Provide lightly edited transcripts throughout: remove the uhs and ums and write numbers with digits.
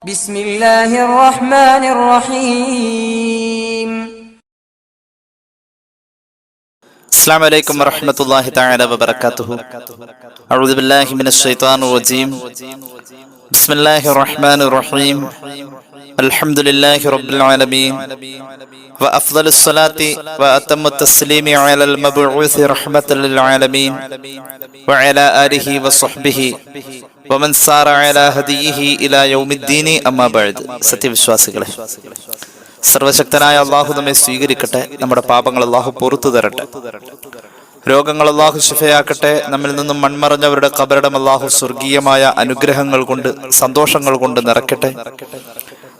بسم الله الرحمن الرحيم. السلام عليكم ورحمة الله تعالى وبركاته. أعوذ بالله من الشيطان الرجيم. بسم الله الرحمن الرحيم. الحمد لله رب العالمين وأفضل الصلاة وأتم التسليم على المبعوث رحمة للعالمين وعلى آله وصحبه ومن سار على هديه إلى يوم الدين أما بعد. സത്യവിശ്വാസികളെ, സർവശക്തനായ അള്ളാഹു നമ്മെ സ്വീകരിക്കട്ടെ. നമ്മുടെ പാപങ്ങൾ അള്ളാഹു പുറത്തു തരട്ടെ. രോഗങ്ങൾ അള്ളാഹു ശിഫയാക്കട്ടെ. നമ്മിൽ നിന്നും മൺമറഞ്ഞവരുടെ ഖബറിടം അള്ളാഹു സ്വർഗീയമായ അനുഗ്രഹങ്ങൾ കൊണ്ട്, സന്തോഷങ്ങൾ കൊണ്ട് നിറയ്ക്കട്ടെ.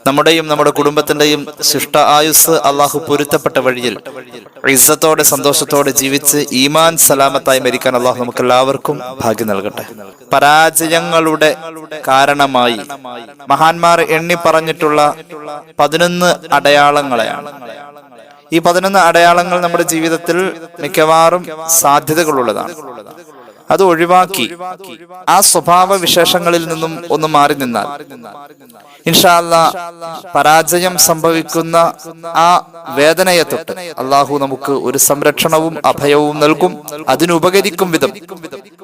നമ്മുടെയും നമ്മുടെ കുടുംബത്തിന്റെയും ശിഷ്ട ആയുസ് അള്ളാഹു പൊരുത്തപ്പെട്ട വഴിയിൽ ഇസ്സത്തോടെ സന്തോഷത്തോടെ ജീവിച്ച് ഈമാൻ സലാമത്തായി മരിക്കാൻ അള്ളാഹു നമുക്ക് എല്ലാവർക്കും ഭാഗ്യം നൽകട്ടെ. പരാജയങ്ങളുടെ കാരണമായി മഹാന്മാർ എണ്ണി പറഞ്ഞിട്ടുള്ള 11 അടയാളങ്ങളെയാണ്. ഈ 11 അടയാളങ്ങൾ നമ്മുടെ ജീവിതത്തിൽ മിക്കവാറും സാധ്യതകളുള്ളതാണ്. അത് ഒഴിവാക്കി ആ സ്വഭാവ വിശേഷങ്ങളിൽ നിന്നും ഒന്ന് മാറി നിന്നാൽ ഇൻഷാ അല്ലാഹ് പരാജയം സംഭവിക്കുന്ന ആ വേദനയെ തൊട്ട് അള്ളാഹു നമുക്ക് ഒരു സംരക്ഷണവും അഭയവും നൽകും. അതിനുപകരിക്കും വിധം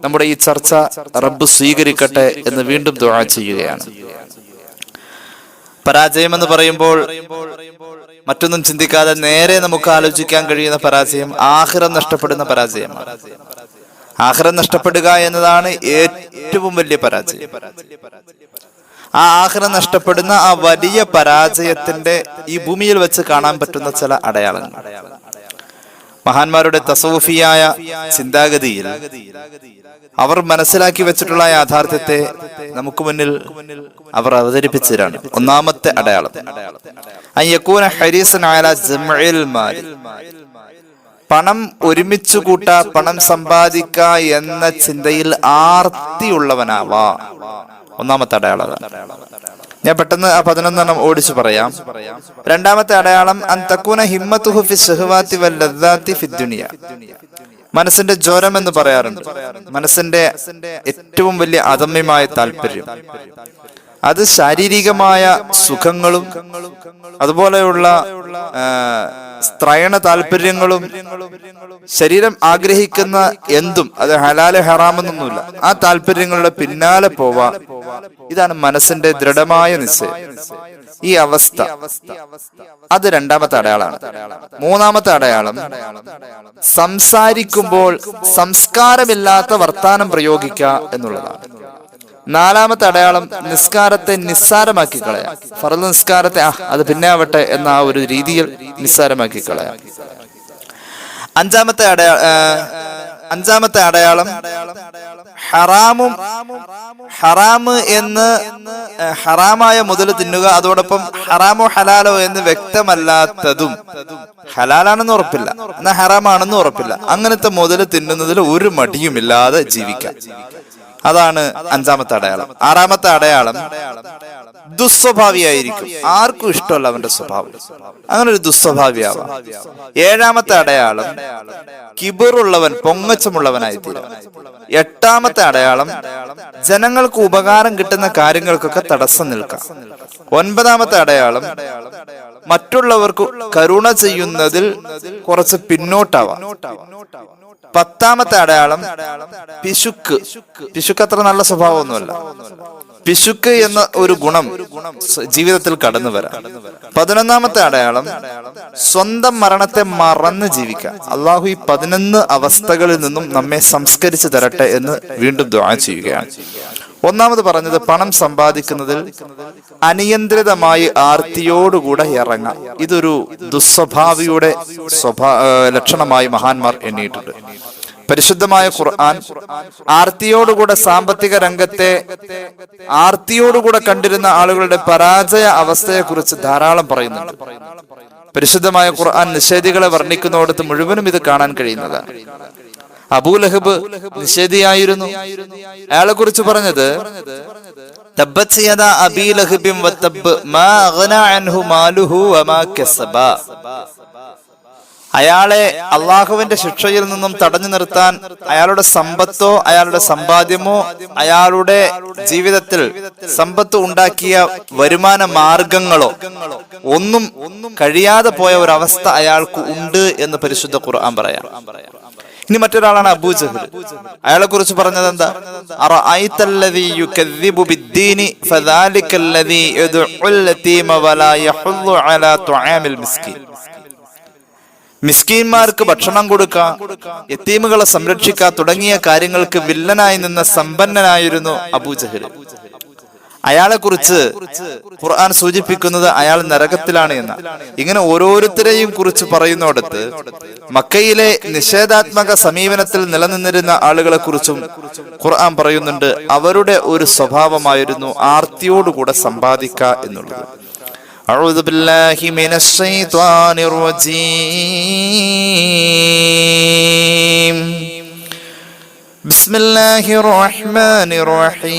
നമ്മുടെ ഈ ചർച്ച റബ്ബ് സ്വീകരിക്കട്ടെ എന്ന് വീണ്ടും ദുആ ചെയ്യുകയാണ്. പരാജയം എന്ന് പറയുമ്പോൾ മറ്റൊന്നും ചിന്തിക്കാതെ നേരെ നമുക്ക് ആലോചിക്കാൻ കഴിയുന്ന പരാജയം ആഖിറം നഷ്ടപ്പെടുന്ന പരാജയമാണ്. ആഖിറം നഷ്ടപ്പെടുക എന്നതാണ് ഏറ്റവും വലിയ പരാജയം. ആ ആഖിറം നഷ്ടപ്പെടുന്ന ആ വലിയ പരാജയത്തിന്റെ ഈ ഭൂമിയിൽ വെച്ച് കാണാൻ പറ്റുന്ന ചില അടയാളങ്ങൾ മഹാന്മാരുടെ തസവുഫിയായ ചിന്താഗതിയിൽ അവർ മനസ്സിലാക്കി വെച്ചിട്ടുള്ള യാഥാർത്ഥ്യത്തെ നമുക്ക് മുന്നിൽ അവർ അവതരിപ്പിച്ചതാണ്. ഒന്നാമത്തെ അടയാളം അയ്യകൂന ഹരീസൻ അലാ ജംഇൽ മാൽ, പണം ഒരുമിച്ചു കൂട്ട, പണം സമ്പാദിക്ക എന്ന ചിന്തയിൽ ആർത്തിയുള്ളവനാവാ. ഒന്നാമത്തെ അടയാളം. ഞാൻ പെട്ടെന്ന് ആ 11 ഓടിച്ചു പറയാം. രണ്ടാമത്തെ അടയാളം അൻ തകൂന ഹിമ്മതുഹു ഫി ശഹവാതി വൽ ലദ്ദാതി ഫി ദുനിയ, മനസ്സിന്റെ ജ്വരം എന്ന് പറയാറുണ്ട്. മനസ്സിന്റെ ഏറ്റവും വലിയ അദമ്യമായ താല്പര്യം അത് ശാരീരികമായ സുഖങ്ങളും അതുപോലെയുള്ള സ്ത്രയണ താല്പര്യങ്ങളും, ശരീരം ആഗ്രഹിക്കുന്ന എന്തും, അത് ഹലാല് ഹറാമെന്നൊന്നുമില്ല, ആ താല്പര്യങ്ങളുടെ പിന്നാലെ പോവാ. ഇതാണ് മനസ്സിന്റെ ദൃഢമായ നിശ്ചയം. ഈ അവസ്ഥ അത് രണ്ടാമത്തെ അടയാളമാണ്. മൂന്നാമത്തെ അടയാളം സംസാരിക്കുമ്പോൾ സംസ്കാരമില്ലാത്ത വർത്താനം പ്രയോഗിക്കുക എന്നുള്ളതാണ്. നാലാമത്തെ അടയാളം നിസ്കാരത്തെ നിസ്സാരമാക്കി കളയാം. ഫർദ് നിസ്കാരത്തെ അത് പിന്നെ ആവട്ടെ എന്ന ആ ഒരു രീതിയിൽ നിസ്സാരമാക്കി കളയാം. അഞ്ചാമത്തെ അടയാളം ഹറാമ് എന്ന് ഹറാമായ മുതൽ തിന്നുക, അതോടൊപ്പം ഹറാമോ ഹലാലോ എന്ന് വ്യക്തമല്ലാത്തതും, ഹലാലാണെന്ന് ഉറപ്പില്ല എന്നാൽ ഹറാമാണെന്ന് ഉറപ്പില്ല, അങ്ങനത്തെ മുതൽ തിന്നുന്നതിൽ ഒരു മടിയുമില്ലാതെ ജീവിക്കാം. അതാണ് അഞ്ചാമത്തെ അടയാളം. ആറാമത്തെ അടയാളം ദുസ്വഭാവിയായിരിക്കും. ആർക്കും ഇഷ്ടമല്ല അവന്റെ സ്വഭാവം, അങ്ങനെ ഒരു ദുസ്വഭാവിയാവാം. ഏഴാമത്തെ അടയാളം കിബറുള്ളവൻ, പൊങ്ങച്ചമുള്ളവനായിത്തീരും. എട്ടാമത്തെ അടയാളം ജനങ്ങൾക്ക് ഉപകാരം കിട്ടുന്ന കാര്യങ്ങൾക്കൊക്കെ തടസ്സം നിൽക്കാം. ഒൻപതാമത്തെ അടയാളം മറ്റുള്ളവർക്ക് കരുണ ചെയ്യുന്നതിൽ കുറച്ച് പിന്നോട്ടാവാം. പത്താമത്തെ അടയാളം പിശുക്ക്. പിശുക്ക് അത്ര നല്ല സ്വഭാവമൊന്നുമല്ല. പിശുക്ക് എന്ന ഒരു ഗുണം ജീവിതത്തിൽ കടന്നു വരാം. 11ാമത്തെ അടയാളം സ്വന്തം മരണത്തെ മറന്ന് ജീവിക്കാം. അള്ളാഹു ഈ 11 അവസ്ഥകളിൽ നിന്നും നമ്മെ സംസ്കരിച്ചു തരട്ടെ എന്ന് വീണ്ടും ദുആ ചെയ്യുകയാണ്. ഒന്നാമത് പറഞ്ഞത് പണം സമ്പാദിക്കുന്നതിൽ അനിയന്ത്രിതമായി ആർത്തിയോടുകൂടെ ഇറങ്ങാം. ഇതൊരു ദുസ്വഭാവിയുടെ ലക്ഷണമായി മഹാന്മാർ എണ്ണിയിട്ടുണ്ട്. പരിശുദ്ധമായ ഖുർആൻ ആർത്തിയോടുകൂടെ സാമ്പത്തിക രംഗത്തെ ആർത്തിയോടുകൂടെ കണ്ടിരുന്ന ആളുകളുടെ പരാജയ അവസ്ഥയെക്കുറിച്ച് ധാരാളം പറയുന്നുണ്ട്. പരിശുദ്ധമായ ഖുർആൻ നിഷേധികളെ വർണ്ണിക്കുന്നിടത്ത് മുഴുവനും ഇത് കാണാൻ കഴിയുന്നതാണ്. അബൂലഹബ് നിഷേധിയായിരുന്നു. അയാളെ കുറിച്ച് പറഞ്ഞത് തബ്ബത് യദാ അബീ ലഹബിൻ വതബ്ബ് മാ അഗ്നാ അൻഹു മാലുഹു വമാ കസബ. അയാളെ അള്ളാഹുവിന്റെ ശിക്ഷയിൽ നിന്നും തടഞ്ഞു നിർത്താൻ അയാളുടെ സമ്പത്തോ അയാളുടെ സമ്പാദ്യമോ അയാളുടെ ജീവിതത്തിൽ സമ്പത്ത് ഉണ്ടാക്കിയ വരുമാന മാർഗങ്ങളോ ഒന്നും കഴിയാതെ പോയ ഒരവസ്ഥ അയാൾക്ക് ഉണ്ട് എന്ന് പരിശുദ്ധ ഖുർആൻ പറയാം. ഇനി മറ്റൊരാളാണ് അബൂജഹൽ. അയാളെ കുറിച്ച് പറഞ്ഞത് എന്താ? അറഅയ്തല്ലദീ യുകദ്ദിബു ബിദ്ദീനി ഫദാലികല്ലദീ യദ്ഉൽ യതീമ വലാ യഹുല്ലു അലാ തുആമിൽ മിസ്കീൻ. മിസ്കീന്മാർക്ക് ഭക്ഷണം കൊടുക്കുക, യതീമുകളെ സംരക്ഷിക്കുക തുടങ്ങിയ കാര്യങ്ങൾക്ക് വില്ലനായി നിന്ന സമ്പന്നനായിരുന്നു അബൂജഹൽ. അയാളെ കുറിച്ച് ഖുർആൻ സൂചിപ്പിക്കുന്നത് അയാൾ നരകത്തിലാണ് എന്ന. ഇങ്ങനെ ഓരോരുത്തരെയും കുറിച്ച് പറയുന്നിടത്ത് മക്കയിലെ നിഷേധാത്മക സമീപനത്തിൽ നിലനിന്നിരുന്ന ആളുകളെ കുറിച്ചും ഖുർആൻ പറയുന്നുണ്ട്. അവരുടെ ഒരു സ്വഭാവമായിരുന്നു ആർത്തിയോടുകൂടെ സമ്പാദിക്കുക എന്നുള്ളത്. أعوذ بالله من الشيطان الرجيم بسم الله الرحمن الرحيم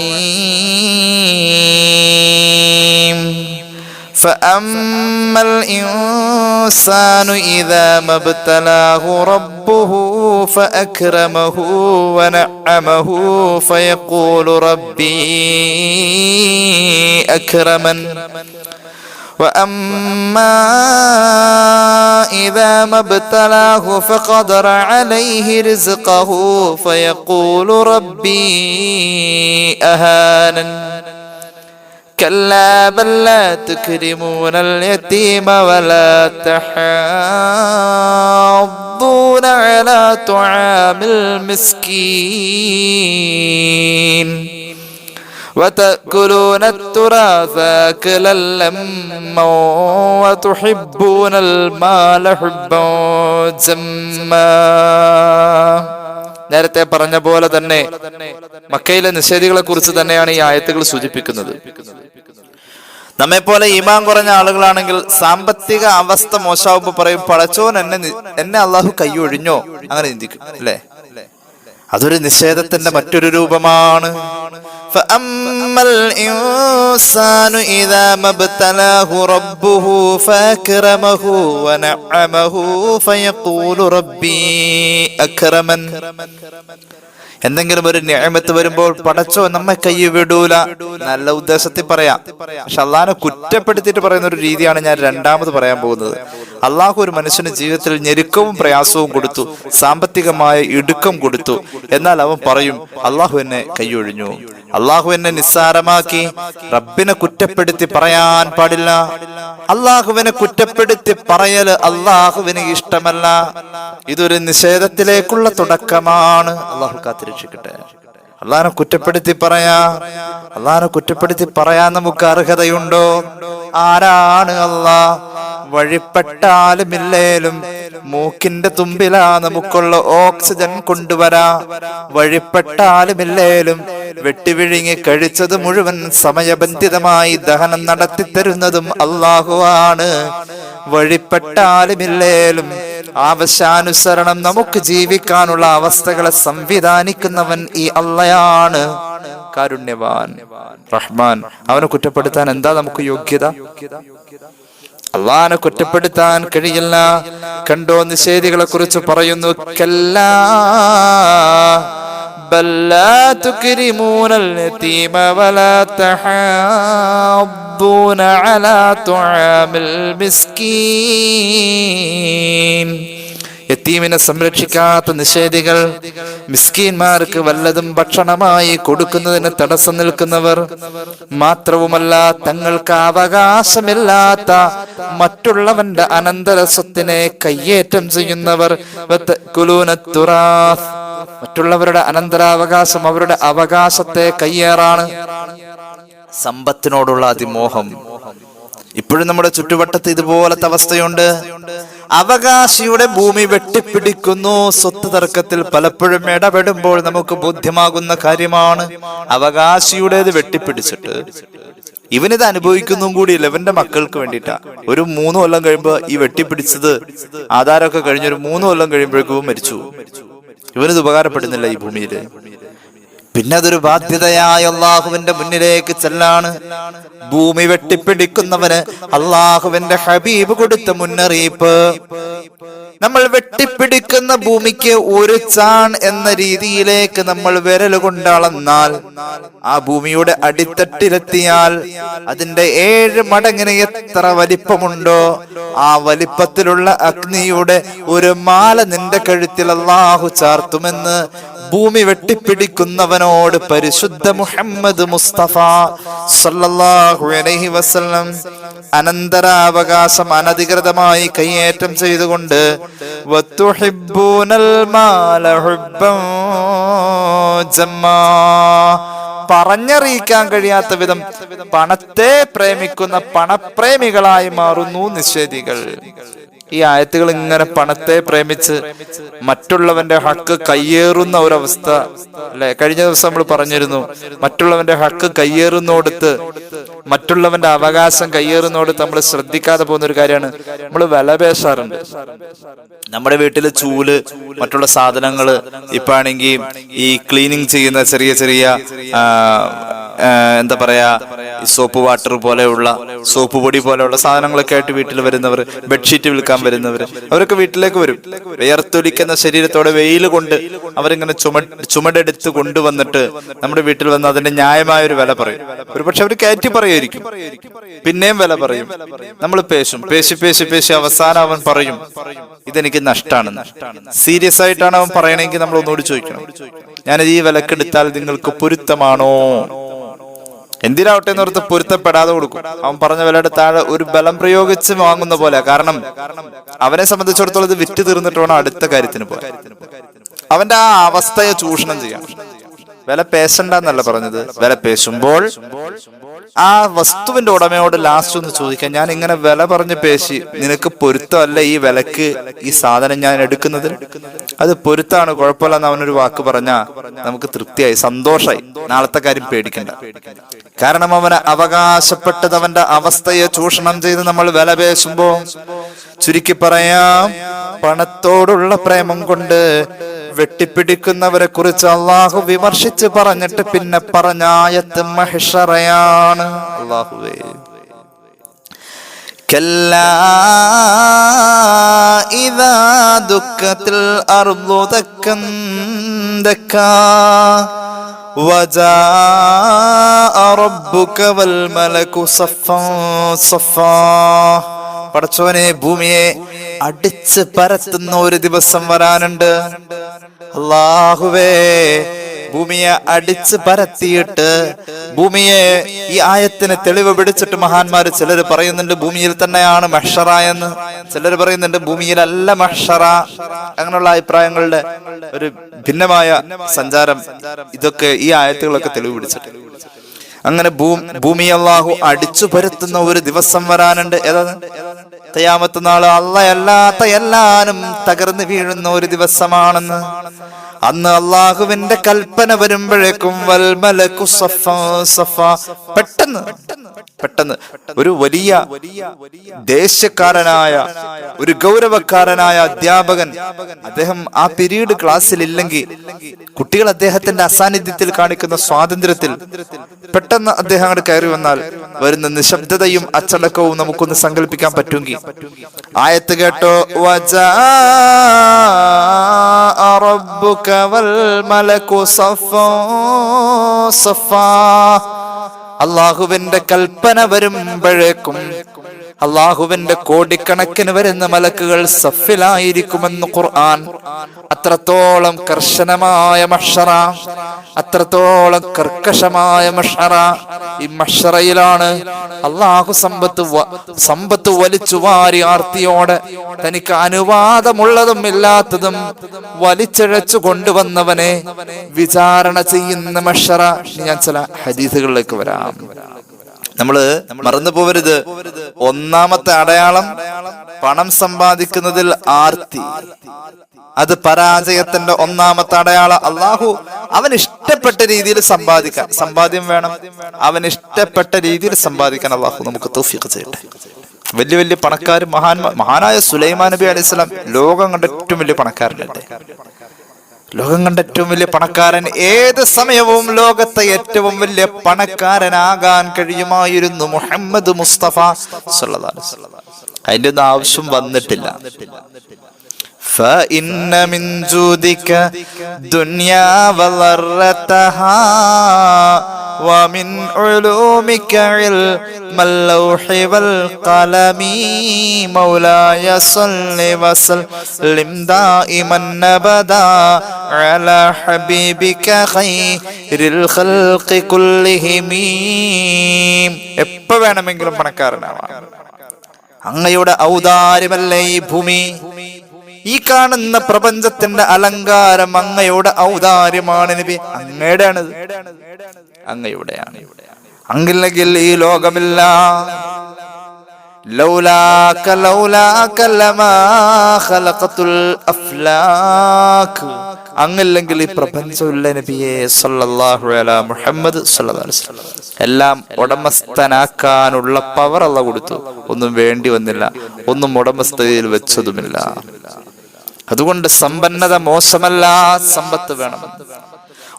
فأما الإنسان إذا ما ابتلاه ربه فأكرمه ونعمه فيقول ربي أكرمن وأما إذا ما ابتلاه فقدر عليه رزقه فيقول ربي أهانن كلا بل لا تكرمون اليتيم ولا تحاضون على طعام المسكين وتأكلون التراث أكلا لما وتحبون المال حبا جما. നേരത്തെ പറഞ്ഞ പോലെ തന്നെ മക്കയിലെ നിഷേധികളെ കുറിച്ച് തന്നെയാണ് ഈ ആയത്തുകൾ സൂചിപ്പിക്കുന്നത്. നമ്മെ പോലെ ഈമാൻ കുറഞ്ഞ ആളുകളാണെങ്കിൽ സാമ്പത്തിക അവസ്ഥ മോശമാകുമ്പോ പറയും, പടച്ചോൻ എന്നെ അള്ളാഹു കൈയൊഴിഞ്ഞോ, അങ്ങനെ ചിന്തിക്കും അല്ലേ? അതൊരു നിഷേധത്തിന്റെ മറ്റൊരു രൂപമാണ്. فأما الإنسان إذا ما ابتلاه ربه فأكرمه ونعمه فيقول ربي أكرمن. എന്തെങ്കിലും ഒരു നിഅമത്ത് വരുമ്പോൾ പടച്ചോ നമ്മെ കൈ വിടൂല, നല്ല ഉദ്ദേശത്തിൽ പറയാം. പക്ഷെ അള്ളാഹിനെ കുറ്റപ്പെടുത്തിയിട്ട് പറയുന്ന ഒരു രീതിയാണ് ഞാൻ രണ്ടാമത് പറയാൻ പോകുന്നത്. അള്ളാഹു ഒരു മനുഷ്യന് ജീവിതത്തിൽ ഞെരുക്കവും പ്രയാസവും കൊടുത്തു, സാമ്പത്തികമായ ഇടുക്കം കൊടുത്തു. എന്നാൽ അവൻ പറയും, അള്ളാഹു എന്നെ കൈയൊഴിഞ്ഞു, അള്ളാഹു എന്നെ നിസ്സാരമാക്കി. റബ്ബിനെ കുറ്റപ്പെടുത്തി പറയാൻ പാടില്ല. അള്ളാഹുവിനെ കുറ്റപ്പെടുത്തി പറയല് അള്ളാഹുവിന് ഇഷ്ടമല്ല. ഇതൊരു നിഷേധത്തിലേക്കുള്ള തുടക്കമാണ്. അള്ളാഹു കാത്തിരക്ഷിക്കട്ടെ. അള്ളാഹിനെ കുറ്റപ്പെടുത്തി പറയാൻ നമുക്ക് അർഹതയുണ്ടോ? ആരാണ് അള്ളാഹ്? വഴിപ്പെട്ടാലും ഇല്ലേലും മൂക്കിന്റെ തുമ്പിലാ നമുക്കുള്ള ഓക്സിജൻ കൊണ്ടുവരാ. വഴിപ്പെട്ടാലും ഇല്ലേലും വെട്ടിവിഴുങ്ങി കഴിച്ചത് മുഴുവൻ സമയബന്ധിതമായി ദഹനം നടത്തിത്തരുന്നതും അള്ളാഹുവാണ്. വഴിപ്പെട്ടാലുമില്ലേലും ആവശ്യാനുസരണം നമുക്ക് ജീവിക്കാനുള്ള അവസ്ഥകളെ സംവിധാനിക്കുന്നവൻ ഈ അള്ളയാണ്. കാരുണ്യവാൻ റഹ്മാൻ. അവനെ കുറ്റപ്പെടുത്താൻ എന്താ നമുക്ക് യോഗ്യത? അള്ളാഹിനെ കുറ്റപ്പെടുത്താൻ കഴിയില്ല. കണ്ടോ, നിഷേധികളെ കുറിച്ച് പറയുന്നു, കല്ലാ ബൽ ലാ തുക്രിമൂനൽ യതീമ വലാ തഹാദ്ദൂന അലാ തുആമിൽ മിസ്കീൻ. യതീമിനെ സംരക്ഷിക്കാത്ത നിഷേധികൾ, മിസ്കീന്മാർക്ക് വല്ലതും ഭക്ഷണമായി കൊടുക്കുന്നതിന് തടസ്സം നിൽക്കുന്നവർ, മാത്രവുമല്ല തങ്ങൾക്ക് അവകാശമില്ലാത്ത മറ്റുള്ളവന്റെ അനന്തര സ്വത്തിനെ കയ്യേറ്റം ചെയ്യുന്നവർ, മറ്റുള്ളവരുടെ അനന്തരാവകാശം, അവരുടെ അവകാശത്തെ കയ്യേറാണ്. സമ്പത്തിനോടുള്ള അതിമോഹം. ഇപ്പോഴും നമ്മുടെ ചുറ്റുവട്ടത്ത് ഇതുപോലത്തെ അവസ്ഥയുണ്ട്. അവകാശിയുടെ ഭൂമി വെട്ടിപ്പിടിക്കുന്നു. സ്വത്ത് തർക്കത്തിൽ പലപ്പോഴും ഇടപെടുമ്പോൾ നമുക്ക് ബോധ്യമാകുന്ന കാര്യമാണ്, അവകാശിയുടേത് വെട്ടിപ്പിടിച്ചിട്ട് ഇവനിത് അനുഭവിക്കുന്നതും കൂടിയില്ല, ഇവന്റെ മക്കൾക്ക് വേണ്ടിയിട്ടാ. ഒരു 3 കൊല്ലം കഴിയുമ്പോ ഈ വെട്ടിപ്പിടിച്ചത് ആധാരമൊക്കെ കഴിഞ്ഞൊരു 3 കൊല്ലം കഴിയുമ്പോഴേക്കും മരിച്ചു. ഇവനിത് ഉപകാരപ്പെടുന്നില്ല ഈ ഭൂമിയില്. പിന്നെ അതൊരു ബാധ്യതയായ അള്ളാഹുവിന്റെ മുന്നിലേക്ക് ചെല്ലാണ്. ഭൂമി വെട്ടിപ്പിടിക്കുന്നവന് അള്ളാഹുവിന്റെ ഹബീബ് കൊടുത്ത മുന്നറിയിപ്പ്, നമ്മൾ വെട്ടിപ്പിടിക്കുന്ന ഭൂമിക്ക് ഒരു ചാൺ എന്ന രീതിയിലേക്ക് നമ്മൾ വിരൽ കൊണ്ടളന്നാൽ ആ ഭൂമിയുടെ അടിത്തട്ടിലെത്തിയാൽ അതിന്റെ 7 മടങ്ങിന് എത്ര വലിപ്പമുണ്ടോ ആ വലിപ്പത്തിലുള്ള അഗ്നിയുടെ ഒരു മാല നിന്റെ കഴുത്തിൽ അള്ളാഹു ചാർത്തുമെന്ന് ഭൂമി വെട്ടിപ്പിടിക്കുന്നവനോട് പരിശുദ്ധ മുഹമ്മദ് മുസ്തഫ സല്ലല്ലാഹു അലൈഹി വസല്ലം അനന്തരാവകാശം അനധികൃതമായി കൈയേറ്റം ചെയ്തുകൊണ്ട് വതുഹിബ്ബൂനൽ മാല ഹുബ്ബൻ ജമ്മാ, പറഞ്ഞറിയിക്കാൻ കഴിയാത്ത വിധം പണത്തെ പ്രേമിക്കുന്ന പണപ്രേമികളായി മാറുന്നു നിഷേധികൾ. ഈ ആയത്തുകൾ ഇങ്ങനെ പണത്തെ പ്രേമിച്ച് മറ്റുള്ളവന്റെ ഹക്ക് കയ്യേറുന്ന ഒരവസ്ഥ അല്ലെ. കഴിഞ്ഞ ദിവസം നമ്മൾ പറഞ്ഞിരുന്നു, മറ്റുള്ളവന്റെ ഹക്ക് കയ്യേറുന്നോടത്ത്, മറ്റുള്ളവന്റെ അവകാശം കയ്യേറുന്നോടത്ത് നമ്മൾ ശ്രദ്ധിക്കാതെ പോകുന്ന ഒരു കാര്യമാണ് നമ്മൾ വിലപേശാറുണ്ട്. നമ്മുടെ വീട്ടില് ചൂല്, മറ്റുള്ള സാധനങ്ങള്, ഇപ്പൊ ആണെങ്കിൽ ഈ ക്ലീനിങ് ചെയ്യുന്ന ചെറിയ ചെറിയ എന്താ പറയാ, സോപ്പ് വാട്ടർ പോലെയുള്ള, സോപ്പ് പൊടി പോലെയുള്ള സാധനങ്ങളൊക്കെ ആയിട്ട് വീട്ടിൽ വരുന്നവർ, ബെഡ്ഷീറ്റ് വിൽക്കാൻ വരുന്നവർ, അവരൊക്കെ വീട്ടിലേക്ക് വരും. വിയർത്തൊലിക്കുന്ന ശരീരത്തോടെ വെയിൽ കൊണ്ട് അവരിങ്ങനെ ചുമടെടുത്ത് കൊണ്ടുവന്നിട്ട് നമ്മുടെ വീട്ടിൽ വന്ന് അതിന്റെ ന്യായമായ ഒരു വില പറയും. ഒരു പക്ഷെ അവർ കയറ്റി പറയുമായിരിക്കും, പിന്നെയും വില പറയും. നമ്മൾ പേശി അവസാനം അവൻ പറയും ഇതെനിക്ക് നഷ്ടമാണെന്ന്. സീരിയസ് ആയിട്ടാണ് അവൻ പറയണമെങ്കിൽ നമ്മൾ ഒന്നുകൂടി ചോദിക്കണം, ഞാനത് ഈ വിലക്കെടുത്താൽ നിങ്ങൾക്ക് പൊരുത്തമാണോ? എന്തിനാവട്ടെ എന്നോർത്ത് പൊരുത്തപ്പെടാതെ കൊടുക്കും. അവൻ പറഞ്ഞ വിലയുടെ താഴെ ഒരു ബലം പ്രയോഗിച്ച് വാങ്ങുന്ന പോലെ. കാരണം അവനെ സംബന്ധിച്ചിടത്തോളം ഇത് വിറ്റ് തീർന്നിട്ട് വേണം അടുത്ത കാര്യത്തിന് പോകാൻ. അവന്റെ ആ അവസ്ഥയെ ചൂഷണം ചെയ്യാം. വില പേശണ്ടെന്നല്ല പറഞ്ഞത്, വില പേശുമ്പോൾ ആ വസ്തുവിന്റെ ഉടമയോട് ലാസ്റ്റ് ഒന്ന് ചോദിക്കാം, ഞാൻ ഇങ്ങനെ വില പറഞ്ഞ് പേശി, നിനക്ക് പൊരുത്തമല്ല ഈ വിലക്ക് ഈ സാധനം ഞാൻ എടുക്കുന്നത്? അത് പൊരുത്താണ്, കുഴപ്പമില്ലെന്ന് അവനൊരു വാക്ക് പറഞ്ഞാ നമുക്ക് തൃപ്തിയായി, സന്തോഷായി, നാളത്തെ കാര്യം പേടിക്കണ്ട. കാരണം അവന് അവകാശപ്പെട്ടത് അവന്റെ അവസ്ഥയെ ചൂഷണം ചെയ്ത് നമ്മൾ വില പേശുമ്പോ, ചുരുക്കി പറയാം, പണത്തോടുള്ള പ്രേമം കൊണ്ട് വെട്ടിപ്പിടിക്കുന്നവരെ കുറിച്ച് അള്ളാഹു വിമർശിച്ച് പറഞ്ഞിട്ട് പിന്നെ പറഞ്ഞ ആയത്ത് മഹ്ശറയാണ്. അല്ലാഹുവേ, കല്ലാ ഇദാ ദുക്കത്തിൽ അർളു ദക്കൻ ദക്കാ വജാഅ റബ്ബുക വൽ മലകു സഫൻ സഫാ. പടച്ചോനെ, ഭൂമിയെ അടിച്ച് പരത്തുന്ന ഒരു ദിവസം വരാനുണ്ട്. അല്ലാഹുവേ, ഭൂമിയെ അടിച്ച് പരത്തിയിട്ട്, ഭൂമിയെ ഈ ആയത്തിന് തെളിവ് പിടിച്ചിട്ട് മഹാന്മാര് ചിലർ പറയുന്നുണ്ട് ഭൂമിയിൽ തന്നെയാണ് മഹ്ശറ എന്ന്, ചിലർ പറയുന്നുണ്ട് ഭൂമിയിലല്ല മഹ്ശറ. അങ്ങനെയുള്ള അഭിപ്രായങ്ങളുടെ ഒരു ഭിന്നമായ സഞ്ചാരം ഇതൊക്കെ ഈ ആയത്തുകളൊക്കെ തെളിവ് പിടിച്ചിട്ട്. അങ്ങനെ ഭൂമി അല്ലാഹു അടിച്ചു പരത്തുന്ന ഒരു ദിവസം വരാനുണ്ട്. ഏതാണ്? ഖിയാമത്ത് നാള് അല്ലാത്ത എല്ലാനും തകർന്നു വീഴുന്ന ഒരു ദിവസമാണെന്ന്. അന്ന് അള്ളാഹുവിന്റെ കൽപ്പന വരുമ്പോഴേക്കും വൽ മലകു സഫാ സഫാ, പെട്ടെന്ന് ഒരു വലിയ ദേശക്കാരനായ, ഒരു ഗൗരവക്കാരനായ അധ്യാപകൻ, അദ്ദേഹം ആ പീരീഡ് ക്ലാസ്സിൽ ഇല്ലെങ്കിൽ കുട്ടികൾ അദ്ദേഹത്തിന്റെ അസാന്നിധ്യത്തിൽ കാണിക്കുന്ന സ്വാതന്ത്ര്യത്തിൽ പെട്ടെന്ന് അദ്ദേഹം അങ്ങോട്ട് കയറി വന്നാൽ വരുന്ന നിശബ്ദതയും അച്ചടക്കവും നമുക്കൊന്ന് സങ്കല്പിക്കാൻ പറ്റുമെങ്കിൽ ആയത്ത് കേട്ടോ, വജാഅ റബ്ബുക വൽ മലകു സഫാ സഫാ. അള്ളാഹുവിന്റെ കൽപ്പന വരുമ്പോഴേക്കും അള്ളാഹുവിന്റെ കോടിക്കണക്കിന് വരുന്ന മലക്കുകൾ സഫിലായിരിക്കുമെന്ന് ഖുർആൻ. അത്രത്തോളം കർശനമായ മഹ്ശറ, അത്രത്തോളം കർക്കശമായ മഹ്ശറ. ഈ മഹ്ശറയിലാണ് അള്ളാഹു സമ്പത്ത് വലിച്ചു വാരി ആർത്തിയോടെ തനിക്ക് അനുവാദമുള്ളതും ഇല്ലാത്തതും വലിച്ചിഴച്ചു കൊണ്ടുവന്നവനെ വിചാരണ ചെയ്യുന്ന മഹ്ശറ. ഞാൻ ചില ഹദീസുകളിലേക്ക് വരാം. നമ്മള് മറന്നു പോവരുത്, ഒന്നാമത്തെ അടയാളം പണം സമ്പാദിക്കുന്നതിൽ ആർത്തി, അത് പരാജയത്തിന്റെ ഒന്നാമത്തെ അടയാളം. അള്ളാഹു അവൻ ഇഷ്ടപ്പെട്ട രീതിയിൽ സമ്പാദിക്കാൻ, സമ്പാദ്യം വേണം, അവൻ ഇഷ്ടപ്പെട്ട രീതിയിൽ സമ്പാദിക്കാൻ അള്ളാഹു നമുക്ക് തൗഫീഖ് ചെയ്യട്ടെ. വലിയ വലിയ പണക്കാരും മഹാനായ സുലൈമാൻ നബി അലൈഹി സ്വലാം ലോകം കണ്ട ഏറ്റവും വലിയ പണക്കാരനല്ലേ. ലോകം കണ്ട ഏറ്റവും വലിയ പണക്കാരൻ, ഏത് സമയവും ലോകത്തെ ഏറ്റവും വലിയ പണക്കാരനാകാൻ കഴിയുമായിരുന്നു മുഹമ്മദ് മുസ്തഫ സല്ലല്ലാഹു അലൈഹി വസല്ലം. അതിന്റെ ഒന്നും ആവശ്യം വന്നിട്ടില്ല. فإن من جودك دنيا وضرتها ومن علومك علم اللوح والقلم مولاي صل وسلم دائما أبدا على حبيبك خير الخلق كلهم. എപ്പോ വേണമെങ്കിലും പണക്കാരനാവാം. അങ്ങയുടെ ഔദാര്യമല്ലേ ഈ ഭൂമി, ഈ കാണുന്ന പ്രപഞ്ചത്തിന്റെ അലങ്കാരം അങ്ങയുടെ ഔദാര്യമാണ് നബി. അങ്ങയുടെയാണിത്, അങ്ങയുടെയാണ്. അങ്ങില്ലെങ്കിൽ ഈ ലോകമില്ല. ലൗലാക ലൗലാക ലമാ ഖലഖതുൽ അഫ്ലാക്. അങ്ങില്ലെങ്കിൽ ഈ പ്രപഞ്ചമില്ല നബിയെ സല്ലല്ലാഹു അലാ മുഹമ്മദ് സല്ലല്ലാഹു അലൈഹി വസല്ലം. എല്ലാം ഉടമസ്ഥനാക്കാനുള്ള പവർ അല്ലാഹു കൊടുത്തു. ഒന്നും വേണ്ടി വന്നില്ല, ഒന്നും ഉടമസ്ഥതയിൽ വെച്ചതുമില്ല. അതുകൊണ്ട് സമ്പന്നത മോശമല്ല, സമ്പത്ത് വേണം.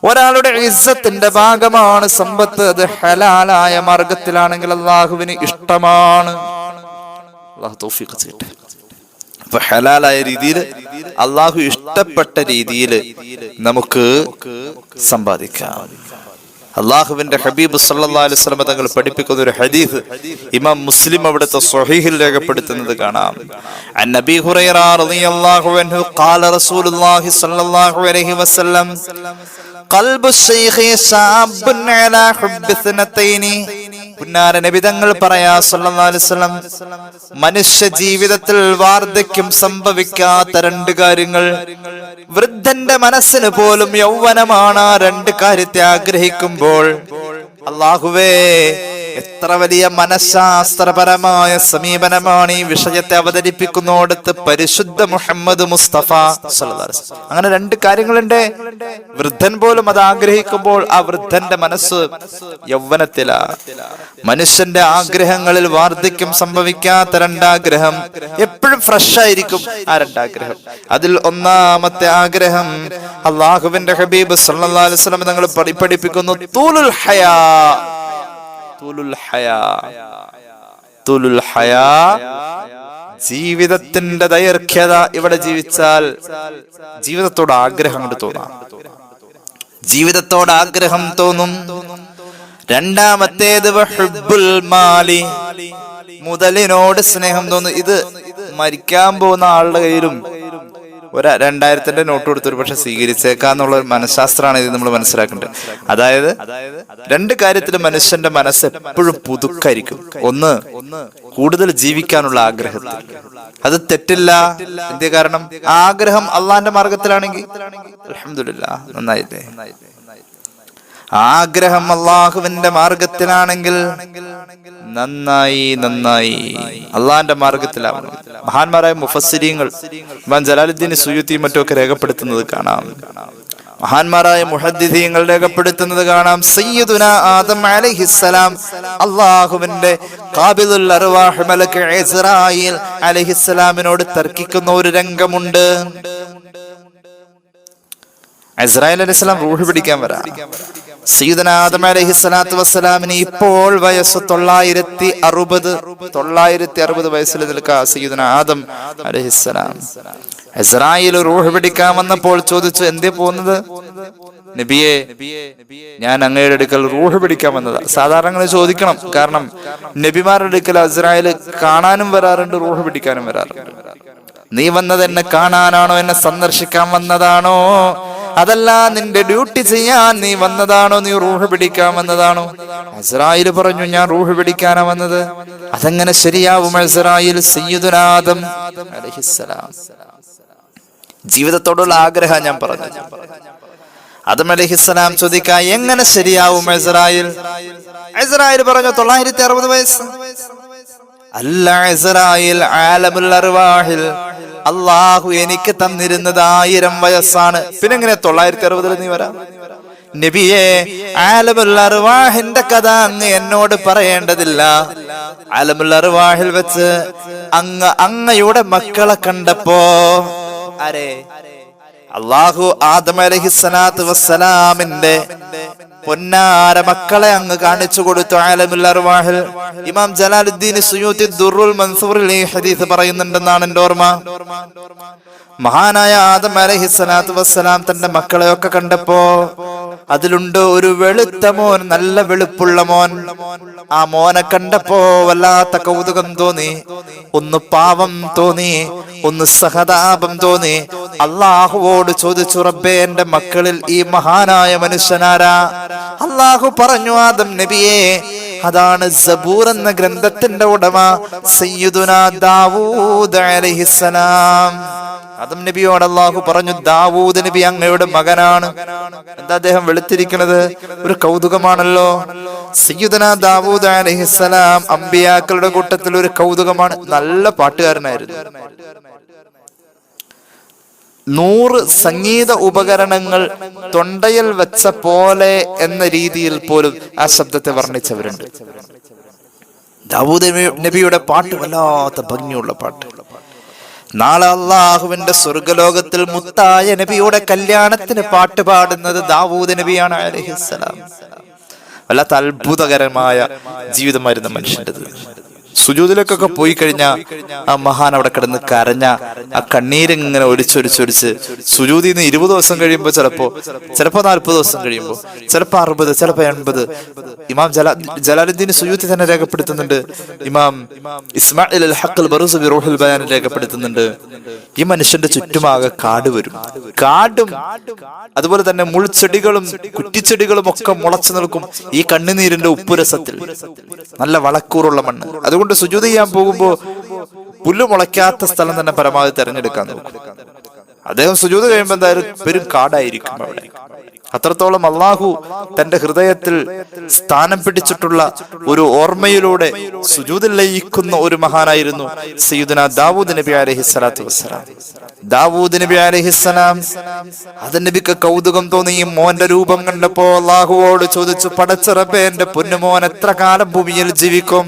ഒരാളുടെ ഇസ്സത്തിന്റെ ഭാഗമാണ് സമ്പത്ത്. അത് ഹലാലായ മാർഗത്തിലാണെങ്കിൽ അള്ളാഹുവിന് ഇഷ്ടമാണ്. അള്ളാഹു തൗഫീഖ് ചെയ്യട്ടെ. അപ്പൊ ഹലാലായ രീതിയിൽ, അള്ളാഹു ഇഷ്ടപ്പെട്ട രീതിയിൽ നമുക്ക് സമ്പാദിക്കാം. അള്ളാഹുവിന്റെ ഹബീബ് സല്ലല്ലാഹു അലൈഹി വസല്ലം തങ്ങൾ പഠിപ്പിക്കുന്ന ഒരു ഹദീസ് ഇമാം മുസ്ലിം അവിടുത്തെ സ്വഹീഹിൽ രേഖപ്പെടുത്തുന്നത് കാണാം. അൻ നബി ഹുറൈറ റളിയല്ലാഹു അൻഹു ഖാല റസൂലുള്ളാഹി സ്വല്ലല്ലാഹു അലൈഹി വസല്ലം ഖൽബു ശൈഖി ശാബ്ബുൻ അലാ ഹുബ്ബി സനതൈനി. പുന്നാര നബി തങ്ങൾ പറയാ സല്ലല്ലാഹു അലൈഹി വസല്ലം, മനുഷ്യ ജീവിതത്തിൽ വാർദ്ധക്യം സംഭവിക്കാത്ത രണ്ട് കാര്യങ്ങൾ. വൃദ്ധന്റെ മനസ്സിന് പോലും യൗവനമാണ് ആ രണ്ട് കാര്യത്തെ ആഗ്രഹിക്കുമ്പോൾ. അല്ലാഹുവേ, എത്ര വലിയ മനഃശാസ്ത്രപരമായ സമീപനമാണ് ഈ വിഷയത്തെ അവതരിപ്പിക്കുന്നോടത്ത് പരിശുദ്ധ മുഹമ്മദ് മുസ്തഫ സല്ലല്ലാഹു അലൈഹി വസല്ലം. അങ്ങനെ രണ്ട് കാര്യങ്ങളുണ്ട്. വൃദ്ധൻ പോലും അത് ആഗ്രഹിക്കുമ്പോൾ ആ വൃദ്ധന്റെ മനസ്സ് യൗവനത്തിലാ. മനുഷ്യന്റെ ആഗ്രഹങ്ങളിൽ വാർദ്ധക്യം സംഭവിക്കാത്ത രണ്ടാഗ്രഹം, എപ്പോഴും ഫ്രഷ് ആയിരിക്കും ആ രണ്ടാഗ്രഹം. അതിൽ ഒന്നാമത്തെ ആഗ്രഹം അള്ളാഹുവിന്റെ ഹബീബ് സല്ലല്ലാഹു അലൈഹി വസല്ലം തങ്ങൾ പഠിപ്പിക്കുന്നു തൂലുൽ ഹയാ. ജീവിതത്തിന്റെ ദൈർഘ്യത. ഇവിടെ ജീവിച്ചാൽ ജീവിതത്തോട് ആഗ്രഹം കൊണ്ട് തോന്നാം, ജീവിതത്തോട് ആഗ്രഹം തോന്നും. രണ്ടാമത്തേത് ഹുബ്ബുൽ മാലി, മുതലിനോട് സ്നേഹം തോന്നും. ഇത് മരിക്കാൻ പോകുന്ന ആളുടെ കയ്യിലും ഒരു 2000 നോട്ട് കൊടുത്തൊരു പക്ഷെ സ്വീകരിച്ചേക്കാന്നുള്ള ഒരു മനഃശാസ്ത്രമാണ് ഇത് നമ്മൾ മനസ്സിലാക്കേണ്ടത്. അതായത് രണ്ട് കാര്യത്തിൽ മനുഷ്യന്റെ മനസ്സ് എപ്പോഴും പുതുക്കായിരിക്കും. ഒന്ന്, കൂടുതൽ ജീവിക്കാനുള്ള ആഗ്രഹത്തിൽ. അത് തെറ്റില്ല. എന്ത് കാരണം? ആഗ്രഹം അള്ളാന്റെ മാർഗത്തിലാണെങ്കിൽ അൽഹംദുലില്ലാഹ് നന്നായില്ലേ. ആഗ്രഹം അള്ളാഹുവിന്റെ മാർഗത്തിലാണെങ്കിൽ നന്നായി നന്നായി അള്ളാന്റെ മാർഗത്തിലാവണം. മഹാന്മാരായ മുഫസ്സിരീങ്ങൾ ഇമാം ജലാലുദ്ദീൻ സുയൂത്തി മറ്റുമൊക്കെ രേഖപ്പെടുത്തുന്നത് കാണാം. മഹാന്മാരായ മുഹദ്ദിഥീങ്ങൾ രേഖപ്പെടുത്തുന്നത് കാണാം. സയ്യിദുനാ ആദം അലൈഹിസ്സലാം അള്ളാഹുവിന്റെ ഖാബിദുൽ അർവാഹ് മലക്ക് ഇസ്രായീൽ അലൈഹിസ്സലാമിനോട് തർക്കിക്കുന്ന ഒരു രംഗമുണ്ട്. ഇസ്രായേൽ അലൈഹിസ്സലാം റൂഹ് പിടിക്കാൻ വരാം. സയ്യിദുനാ ആദം അലൈഹിസ്സലാത്തു വസ്സലാമിന് ഇപ്പോൾ വയസ്സ് 960 വയസ്സിൽ നിൽക്കുക. സയ്യിദുനാ ആദം അലൈഹിസ്സലാം ഇസ്രായേൽ റൂഹ് പിടിക്കാൻ വന്നപ്പോൾ ചോദിച്ചു, എന്തേ പോകുന്നത്? നബിയെ, ഞാൻ അങ്ങയുടെ അടുക്കൽ റൂഹ് പിടിക്കാൻ വന്നതാ. സാധാരണ അങ്ങനെ ചോദിക്കണം, കാരണം നബിമാരുടെ അടുക്കൽ ഇസ്രായേൽ കാണാനും വരാറുണ്ട്, റൂഹ് പിടിക്കാനും വരാറുണ്ട്. നീ വന്നത് എന്നെ കാണാനാണോ, എന്നെ സന്ദർശിക്കാൻ വന്നതാണോ, അതല്ല നിന്റെ ഡ്യൂട്ടി ചെയ്യാൻ നീ വന്നതാണോ, നീ റൂഹ് പിടിക്കാൻ വന്നതാണോ? ഇസ്രായേൽ പറഞ്ഞു, ഞാൻ റൂഹ് പിടിക്കാനാ വന്നത്. അതെങ്ങനെ ശരിയാവും ഇസ്രായേൽ? സയ്യിദുനാ ആദം അലൈഹിസ്സലാം ജീവിതത്തോടുള്ള ആഗ്രഹം ഞാൻ പറഞ്ഞു. ആദം അലൈഹിസ്സലാം ചോദിക്കാ, എങ്ങനെ ശരിയാവും ഇസ്രായേൽ? ഇസ്രായേൽ പറഞ്ഞു 960 വയസ്സ്. അല്ല ഇസ്രായേൽ, ആലമുൽ അർവാഹിൽ അള്ളാഹു എനിക്ക് തന്നിരുന്നത് 1000 വയസ്സാണ്. പിന്നെ എങ്ങനെ 960 നീ വരാം? നബിയെ, ആലമുൽ അർവാഹിന്റെ കഥ അങ്ങ് എന്നോട് പറയേണ്ടതില്ല. ആലമുൽ അർവാഹിൽ വെച്ച് അങ്ങയുടെ മക്കളെ കണ്ടപ്പോ, അള്ളാഹു ആദം അലൈഹിസ്സലാത്തു വസ്സലാമിന്റെ പൊന്നാര മക്കളെ അങ്ങ് കാണിച്ചു കൊടുത്തു. ആലമുൽ അർവാഹിൽ ഇമാം ജലാലുദ്ദീൻ സുയൂത്തി ദുർറുൽ മൻസൂറിൽ ഈ ഹദീസ് പറയുന്നുണ്ടെന്നാണ് എൻ്റെ ഓർമ്മ. മഹാനായ ആദം അലൈഹിസ്സലാത്തു വസ്സലാം തന്റെ മക്കളെയൊക്കെ കണ്ടപ്പോ അതിലുണ്ട് ഒരു വെളുത്ത മോൻ, നല്ല വെളുപ്പുള്ള മോൻ. ആ മോനെ കണ്ടപ്പോ വല്ലാത്ത കൗതുകം തോന്നി, ഒന്ന് പാവം തോന്നി, ഒന്ന് സഹതാപം തോന്നി. അള്ളാഹുവോട് ചോദിച്ചു, റബ്ബേ എന്റെ മക്കളിൽ ഈ മഹാനായ മനുഷ്യനാരാ? അള്ളാഹു പറഞ്ഞു, ആദം നബിയെ, അതാണ് സബൂർ എന്ന ഗ്രന്ഥത്തിന്റെ ഉടമ സയ്യിദുനാ ദാവൂദ് അലൈഹിസ്സലാം. ആദം നബിയോട് അള്ളാഹു പറഞ്ഞു, ദാവൂദ് നബി അങ്ങയുടെ മകനാണ്. എന്താ അദ്ദേഹം വെളുത്തിരിക്കുന്നത്? ഒരു കൗതുകമാണല്ലോ. സയ്യിദുനാ ദാവൂദ് അലൈഹിസ്സലാം അമ്പിയാക്കളുടെ കൂട്ടത്തിൽ ഒരു കൗതുകമാണ്. നല്ല പാട്ടുകാരനായിരുന്നു. 100 സംഗീത ഉപകരണങ്ങൾ തൊണ്ടയിൽ വെച്ച പോലെ എന്ന രീതിയിൽ പോലും ആ ശബ്ദത്തെ വർണ്ണിച്ചവരുണ്ട്. ദാവൂദ് നബിയുടെ പാട്ട് വല്ലാത്ത ഭംഗിയുള്ള പാട്ട്. നാളെ അള്ളാഹുവിന്റെ സ്വർഗലോകത്തിൽ മുത്തായ നബിയുടെ കല്യാണത്തിന് പാട്ട് പാടുന്നത് ദാവൂദ് നബിയാണ് അലൈഹിസ്സലാം. വല്ലാത്ത അത്ഭുതകരമായ ജീവിതമായിരുന്നു മനുഷ്യൻ്റെത്. സുജൂദിലേക്കൊക്കെ പോയി കഴിഞ്ഞാൽ ആ മഹാൻ അവിടെ കിടന്ന് കരഞ്ഞ ആ കണ്ണീരിങ്ങനെ ഒലിച്ചൊലിച്ചൊലിച്ച് സുജൂദിൽ നിന്ന് 20 ദിവസം കഴിയുമ്പോൾ ചിലപ്പോ 40 ദിവസം കഴിയുമ്പോൾ ചിലപ്പോ 60, ചിലപ്പോ 80. ഇമാം ജലാലുദ്ദീൻ സുയൂത്തി തന്നെ രേഖപ്പെടുത്തുന്നുണ്ട്. ഇമാം ഇസ്മാഇൽ അൽ ഹഖ് അൽ ബറൂസ് ബി റൂഹുൽ ബയാൻ രേഖപ്പെടുത്തുന്നുണ്ട്. ഈ മനുഷ്യന്റെ ചുറ്റുമാകെ കാട് വരും. കാടും അതുപോലെ തന്നെ മുൾച്ചെടികളും കുറ്റിച്ചെടികളും ഒക്കെ മുളച്ചു നിൽക്കും ഈ കണ്ണുനീരിന്റെ ഉപ്പുരസത്തിൽ. നല്ല വളക്കൂറുള്ള മണ്ണ്. അതുകൊണ്ട് സുജൂദ് ചെയ്യാൻ പോകുമ്പോ പുല്ല് മുളയ്ക്കാത്ത സ്ഥലം തന്നെ പരമാവധി തെരഞ്ഞെടുക്കാൻ നോക്കും. അദ്ദേഹം സുജൂദ് കഴിയുമ്പോൾ എന്തായാലും പെരും കാടായിരിക്കും അവിടെ. അത്രത്തോളം അള്ളാഹു തന്റെ ഹൃദയത്തിൽ സ്ഥാനം പിടിച്ചിട്ടുള്ള ഒരു ഓർമ്മയിലൂടെ സുജൂദിൽ ലയിക്കുന്ന ഒരു മഹാനായിരുന്നു സയ്യിദുനാ ദാവൂദ് നബി അലൈഹിസ്സലാത്തു വസ്സലാം. ദാവൂദ് നബി അലൈഹിസ്സലാം അത് നബിക്ക് കൗതുകം തോന്നി. മോന്റെ രൂപം കണ്ടപ്പോ അള്ളാഹുവോട് ചോദിച്ചു, പടച്ച റബ്ബേ എന്റെ പൊന്നുമോൻ എത്ര കാലം ഭൂമിയിൽ ജീവിക്കും?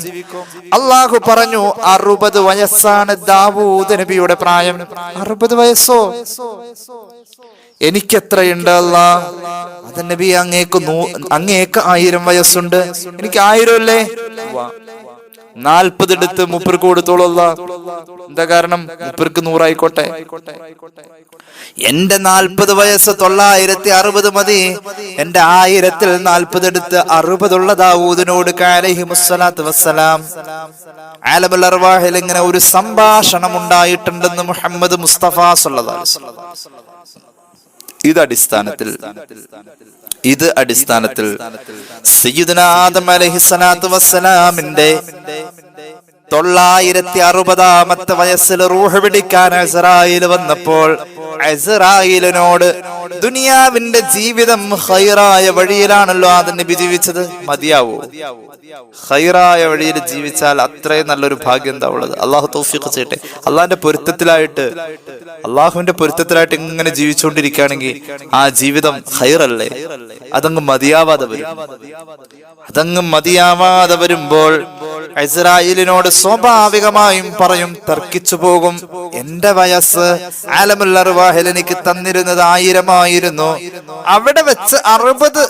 അള്ളാഹു പറഞ്ഞു, 60 വയസ്സാണ് ദാവൂദ് നബിയുടെ പ്രായം. 60 വയസ്സോ? എനിക്കെത്രയുണ്ട് അല്ലാ? അത് നബി അങ്ങേക്ക് 1000 വയസ്സുണ്ട്. എനിക്ക് 1000 അല്ലേ? 40 എടുത്ത് മൂപ്പർക്ക് കൊടുത്തോളൂ. എന്താ കാരണം? മൂപ്പർക്ക് 100 ആയിക്കോട്ടെ. എന്റെ 40 വയസ്സ് 960 മതി. എന്റെ 1000ൽ 40 എടുത്ത് 60 ഉള്ള ദാവൂദിനോട് അലൈഹിമുസ്സലാത്തു വസ്സലാം. ആലമുൽ അർവാഹിൽ ഇങ്ങനെ ഒരു സംഭാഷണം ഉണ്ടായിട്ടുണ്ടെന്ന് മുഹമ്മദ് മുസ്തഫ സ്വല്ലല്ലാഹു അലൈഹി വസല്ലം. ഇത് അടിസ്ഥാനത്തിൽ സയ്യിദുനാ ആദം അലൈഹിസ്സലാത്തു വസ്സലാമിന്റെ 960ാമത്തെ വയസ്സിൽ റൂഹ് പിടിക്കാൻ അസ്റായീൽ വന്നപ്പോൾ അസ്റായീലിനോട് ദുനിയാവിന്റെ ജീവിതം ഖൈറായ വഴിയിലാണല്ലോ ആദം നബി ജീവിച്ചത്, മതിയാവോ? ഖൈറായ വഴിയിൽ ജീവിച്ചാൽ അത്രയും നല്ലൊരു ഭാഗ്യം എന്താ ഉള്ളത്? അള്ളാഹു തൗഫീഖ് ചെയ്യട്ടെ. അള്ളാഹിന്റെ പൊരുത്തത്തിലായിട്ട് ഇങ്ങനെ ജീവിച്ചുകൊണ്ടിരിക്കുകയാണെങ്കിൽ ആ ജീവിതം ഖൈറല്ലേ? അതങ്ങ് മതിയാവാതെ വരുമ്പോൾ ഇസ്രായേലിനോട് സ്വാഭാവികമായും പറയും, തർക്കിച്ചു പോകും. എന്റെ വയസ്സ് ആലമുൽ അർവാഹിൽ എനിക്ക് തന്നിരുന്നത് 1000 ആയിരുന്നു. അവിടെ വെച്ച് 60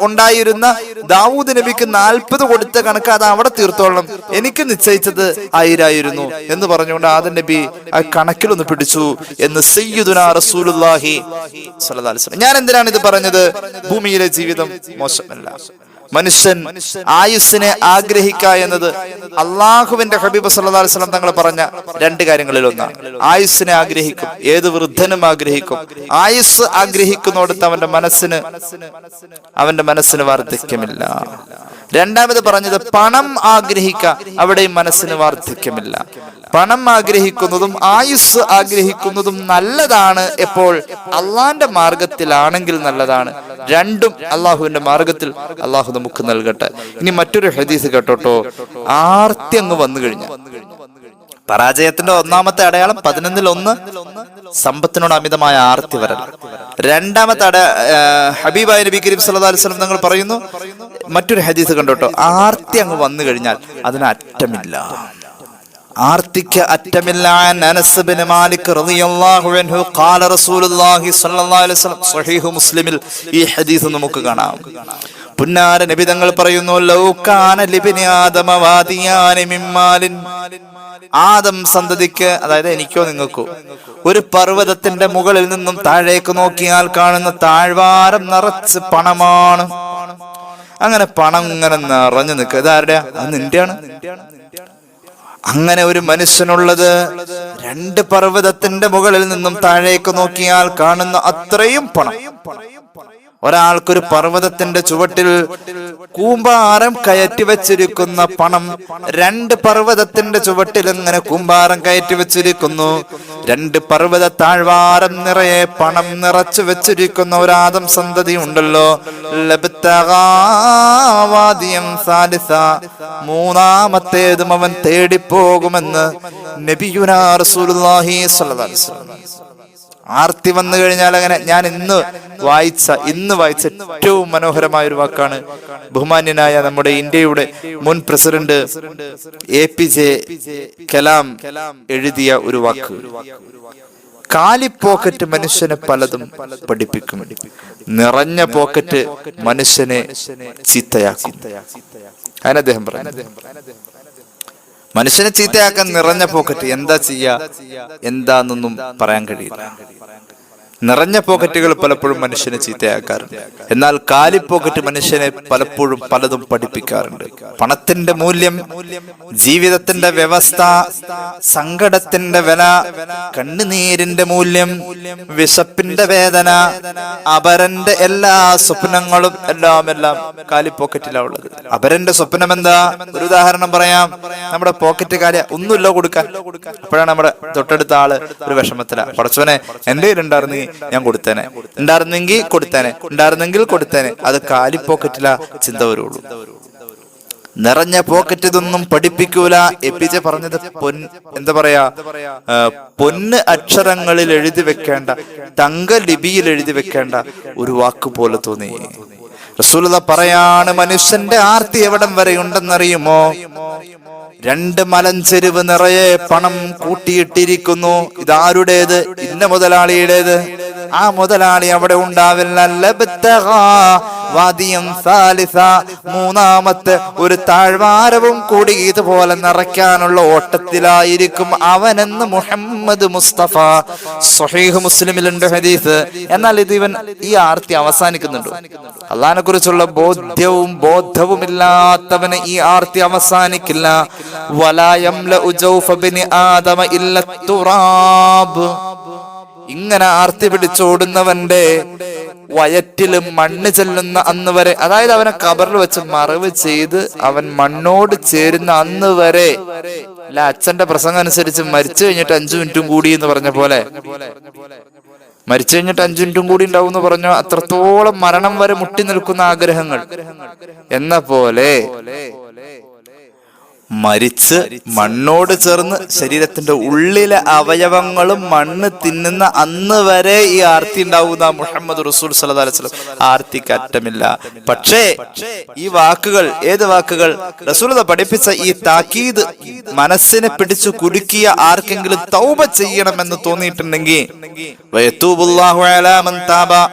ഉണ്ടായിരുന്ന ദാവൂദ് നബിക്ക് 40 കൊടുത്ത കണക്ക് അത് അവിടെ തീർത്തോളം. എനിക്ക് നിശ്ചയിച്ചത് 1000 ആയിരുന്നു എന്ന് പറഞ്ഞുകൊണ്ട് ആദം നബി ആ കണക്കിലൊന്ന് പിടിച്ചു എന്ന് സയ്യിദുനാ റസൂലുള്ളാഹി സ്വല്ലല്ലാഹു അലൈഹി വസല്ലം. ഞാൻ എന്തിനാണ് ഇത് പറഞ്ഞത്? ഭൂമിയിലെ ജീവിതം മോശമല്ല. മനുഷ്യൻ ആയുസ്സിനെ ആഗ്രഹിക്കുക എന്നത് അള്ളാഹുവിന്റെ ഹബീബ് സല്ലല്ലാഹു അലൈഹി വസല്ലം തങ്ങൾ പറഞ്ഞ 2 കാര്യങ്ങളിൽ ഒന്നാണ്. ആയുസ്സിനെ ആഗ്രഹിക്കും, ഏത് വൃദ്ധനും ആഗ്രഹിക്കും. ആയുസ് ആഗ്രഹിക്കുന്നിടത്ത് അവന്റെ മനസ്സിന് വാർദ്ധക്യമില്ല. രണ്ടാമത് പറഞ്ഞത് പണം ആഗ്രഹിക്കുക, അവിടെയും മനസ്സിന് വാർദ്ധക്യമില്ല. പണം ആഗ്രഹിക്കുന്നതും ആയുസ് ആഗ്രഹിക്കുന്നതും നല്ലതാണ്. എപ്പോൾ? അള്ളാന്റെ മാർഗത്തിലാണെങ്കിൽ നല്ലതാണ്. രണ്ടും അള്ളാഹുവിന്റെ മാർഗത്തിൽ അള്ളാഹു നമുക്ക് നൽകട്ടെ. ഇനി മറ്റൊരു ഹദീസ് കേട്ടോട്ടോ. ആർത്തി അങ്ങ് വന്നു കഴിഞ്ഞ പരാജയത്തിന്റെ ഒന്നാമത്തെ അടയാളം 11-ൽ 1 സമ്പത്തിനോട് അമിതമായ ആർത്തി വരൽ. രണ്ടാമത്തെ ഹബീബായ നബി കരീം സല്ലല്ലാഹു അലൈഹി വസല്ലം തങ്ങൾ പറയുന്നു, മറ്റൊരു ഹദീസ് കണ്ടോട്ടോ, ആർത്തി അങ്ങ് വന്നു കഴിഞ്ഞാൽ അതിന് അറ്റമില്ല. ആർത്തിക്ക് അറ്റമില്ല. അനസ് ബിൻ മാലിക് റളിയല്ലാഹു അൻഹു ഖാല റസൂലുള്ളാഹി സ്വല്ലല്ലാഹു അലൈഹി വസല്ലം. സ്വഹീഹ് മുസ്ലിമിൽ ഈ ഹദീസ് നമുക്ക് കാണാം. പുന്നാര നബി തങ്ങൾ പറയുന്നു, ലൗ കാന ലിബ്നി ആദമ വാദിയാനി മിൻ മാലിൻ. ആദം സന്തതിക്ക്, അതായത് എനിക്കോ നിങ്ങൾക്കോ, ഒരു പർവ്വതത്തിന്റെ മുകളിൽ നിന്നും താഴേക്ക് നോക്കിയാൽ കാണുന്ന താഴ്വാരം നിറച്ച് പണമാണ്. അങ്ങനെ പണം ഇങ്ങനെ നിറഞ്ഞു നിൽക്കുക. ഇതാരുടെയാ? അത് നിന്റെയാണ്. അങ്ങനെ ഒരു മനുഷ്യനുള്ളത് 2 പർവ്വതത്തിന്റെ മുകളിൽ നിന്നും താഴേക്ക് നോക്കിയാൽ കാണുന്ന അത്രയും പണം. ഒരാൾക്കൊരു പർവ്വതത്തിന്റെ ചുവട്ടിൽ കൂമ്പാരം കയറ്റി വെച്ചിരിക്കുന്ന പണം 2 പർവ്വതത്തിന്റെ ചുവട്ടിൽ ഇങ്ങനെ കൂമ്പാരം കയറ്റി വെച്ചിരിക്കുന്നു. 2 പർവ്വത താഴ്വാരം നിറയെ പണം നിറച്ചു വെച്ചിരിക്കുന്ന ഒരു ആദം സന്തതി ഉണ്ടല്ലോ. മൂന്നാമത്തേതും അവൻ തേടിപ്പോകുമെന്ന് നബിയുനാ റസൂലുള്ളാഹി സ്വല്ലല്ലാഹു അലൈഹി വസല്ലം. ആർത്തി വന്നു കഴിഞ്ഞാൽ അങ്ങനെ ഞാൻ ഇന്ന് വായിച്ച ഏറ്റവും മനോഹരമായ ഒരു വാക്കാണ് ബഹുമാന്യനായ നമ്മുടെ ഇന്ത്യയുടെ മുൻ പ്രസിഡന്റ് APJ കലാം എഴുതിയ ഒരു വാക്ക്. കാലിപ്പോക്കറ്റ് മനുഷ്യനെ പലതും പഠിപ്പിക്കും, നിറഞ്ഞ പോക്കറ്റ് മനുഷ്യനെ ചീത്തയാക്കും. അങ്ങനെ അദ്ദേഹം പറഞ്ഞു. മനുഷ്യനെ ചീത്തയാക്കാൻ നിറഞ്ഞ പോക്കറ്റ്. എന്താ ചെയ്യാ, എന്താന്നൊന്നും പറയാൻ കഴിയില്ല. നിറഞ്ഞ പോക്കറ്റുകൾ പലപ്പോഴും മനുഷ്യനെ ചീത്തയാക്കാറുണ്ട്. എന്നാൽ കാലിപ്പോക്കറ്റ് മനുഷ്യനെ പലപ്പോഴും പലതും പഠിപ്പിക്കാറുണ്ട്. പണത്തിന്റെ മൂല്യം, ജീവിതത്തിന്റെ വ്യവസ്ഥ, സങ്കടത്തിന്റെ വില, കണ്ണുനീരിന്റെ മൂല്യം, വിശപ്പിന്റെ വേദന, അപരന്റെ എല്ലാ സ്വപ്നങ്ങളും എല്ലാം കാലിപ്പോക്കറ്റിലാ ഉള്ളത്. അപരന്റെ സ്വപ്നം എന്താ? ഒരു ഉദാഹരണം പറയാം. നമ്മുടെ പോക്കറ്റ് കാര്യം ഒന്നുമില്ല കൊടുക്കാൻ. അപ്പോഴാണ് നമ്മുടെ തൊട്ടടുത്ത ആള് ഒരു വിഷമത്തിലാ. പടച്ചോനെ എന്റെ കയ്യിലുണ്ടായിരുന്നെങ്കിൽ ഞാൻ കൊടുത്തേനെ, ഉണ്ടായിരുന്നെങ്കിൽ കൊടുത്തേനെ. അത് കാലിപ്പോക്കറ്റിലാ ചിന്ത വരുള്ളൂ. നിറഞ്ഞ പോക്കറ്റ് ഇതൊന്നും പഠിപ്പിക്കൂല. APJ പറഞ്ഞത് എന്താ പറയാ, പൊന്ന് അക്ഷരങ്ങളിൽ എഴുതി വെക്കേണ്ട, തങ്ക ലിപിയിൽ എഴുതി വെക്കേണ്ട ഒരു വാക്ക് പോലെ തോന്നി. റസൂലുള്ളാഹി പറയാണ്, മനുഷ്യന്റെ ആർത്തി എവിടം വരെ ഉണ്ടെന്നറിയുമോ? 2 മലഞ്ചെരുവ് നിറയെ പണം കൂട്ടിയിട്ടിരിക്കുന്നു. ഇതാരുടേത്? ഇന്ന മുതലാളിയുടേത്. ആ മുതലാളി അവിടെ ഉണ്ടാവില്ല. മൂന്നാമത്തെ ഒരു താഴ്വാരവും കൂടി ഇതുപോലെ നിറയ്ക്കാനുള്ള ഓട്ടത്തിലായിരിക്കും അവനെന്ന് മുഹമ്മദ് മുസ്തഫ. സ്വഹീഹ് മുസ്ലിമിലുണ്ട് ഹദീസ്. എന്നാൽ ഇവൻ ഈ ആർത്തി അവസാനിക്കുന്നുണ്ടോ? അള്ളാഹിനെ കുറിച്ചുള്ള ബോധവും ഇല്ലാത്തവന് ഈ ആർത്തി അവസാനിക്കില്ല. വലാ യംലഉ ജൗഫ ബിനി ആദമ ഇല്ല തുറാബ്. ഇങ്ങനെ ആർത്തി പിടിച്ചോടുന്നവന്റെ വയറ്റിലും മണ്ണ് ചെല്ലുന്ന അന്ന് വരെ, അതായത് അവനെ ഖബറിൽ വെച്ച് മറവ് ചെയ്ത് അവൻ മണ്ണോട് ചേരുന്ന അന്ന് വരെ. അല്ല, അച്ഛന്റെ പ്രസംഗം അനുസരിച്ച് മരിച്ചു കഴിഞ്ഞിട്ട് 5 മിനിറ്റും കൂടി എന്ന് പറഞ്ഞ പോലെ, മരിച്ചു കഴിഞ്ഞിട്ട് 5 മിനിറ്റും കൂടി ഉണ്ടാവും എന്ന് പറഞ്ഞു. അത്രത്തോളം മരണം വരെ മുട്ടി നിൽക്കുന്ന ആഗ്രഹങ്ങൾ എന്ന പോലെ മരിച്ച് മണ്ണോട് ചേർന്ന് ശരീരത്തിന്റെ ഉള്ളിലെ അവയവങ്ങളും മണ്ണ് തിന്നുന്ന അന്ന് വരെ ഈ ആർത്തി ഉണ്ടാവുന്ന മുഹമ്മദ് റസൂൽ സല്ലല്ലാഹു അലൈഹി വസല്ലം. ആർത്തിക്ക് അറ്റമില്ല. പക്ഷേ ഈ വാക്കുകൾ, ഏത് വാക്കുകൾ? റസൂലുള്ളാഹി പഠിപ്പിച്ച ഈ താക്കീത് മനസ്സിനെ പിടിച്ചു കുടുക്കിയ ആർക്കെങ്കിലും തൗബ ചെയ്യണമെന്ന് തോന്നിയിട്ടുണ്ടെങ്കിൽ